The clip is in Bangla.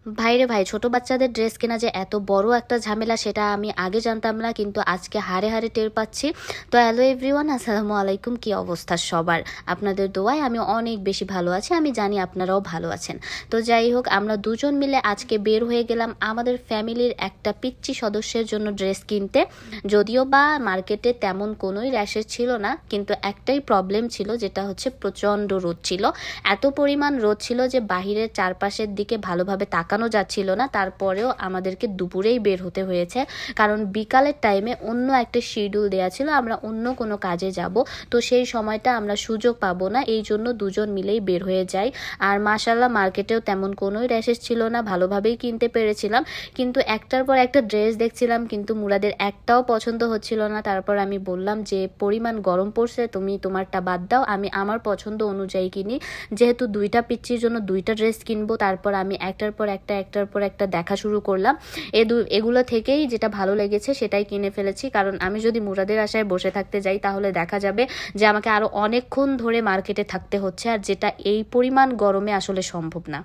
ভাইরে ভাই, ছোট বাচ্চাদের ড্রেস কেনা যে এত বড় একটা ঝামেলা সেটা আমি আগে জানতাম না, কিন্তু আজকে হাড়ে হাড়ে টের পাচ্ছি। তো হ্যালো এভরিওয়ান, আসসালামু আলাইকুম। কি অবস্থা সবার? আপনাদের দোয়ায় আমি অনেক বেশি ভালো আছি, আমি জানি আপনারাও ভালো আছেন। তো যাই হোক, আমরা দুজন মিলে আজকে বের হয়ে গেলাম আমাদের ফ্যামিলির একটা পিচ্চি সদস্যের জন্য ড্রেস কিনতে। যদিও বা মার্কেটে তেমন কোনোই র্যাশেস ছিল না, কিন্তু একটাই প্রবলেম ছিল, যেটা হচ্ছে প্রচণ্ড রোদ ছিল। এত পরিমাণ রোদ ছিল যে বাহিরের চারপাশের দিকে ভালোভাবে তাকানো যাচ্ছিল না। তারপরেও আমাদেরকে দুপুরেই বের হতে হয়েছে, কারণ বিকালের টাইমে অন্য একটা শিডিউল দেওয়া ছিল, আমরা অন্য কোনো কাজে যাব। তো সেই সময়টা আমরা সুযোগ পাবো না, এই জন্য দুজন মিলেই বের হয়ে যাই। আর মাশাল্লাহ, মার্কেটেও তেমন কোনোই র্যাশেস ছিল না, ভালোভাবেই কিনতে পেরেছিলাম। কিন্তু একটার পর একটা ড্রেস দেখছিলাম, কিন্তু মুরাদের একটাও পছন্দ হচ্ছিল না। তারপর আমি বললাম যে পরিমাণ গরম পড়ছে, তুমি তোমারটা বাদ দাও, আমি আমার পছন্দ অনুযায়ী কিনি। যেহেতু দুইটা পিচ্চির জন্য দুইটা ড্রেস কিনবো, তারপর আমি একটার পর একটা দেখা শুরু করলাম। এগুলো থেকেই যেটা ভালো লেগেছে সেটাই কিনে ফেলেছি, কারণ আমি যদি মুরাদের আশায় বসে থাকতে যাই তাহলে দেখা যাবে যে আমাকে আরও অনেকক্ষণ ধরে মার্কেটে থাকতে হচ্ছে, আর যেটা এই পরিমাণ গরমে আসলে সম্ভব না।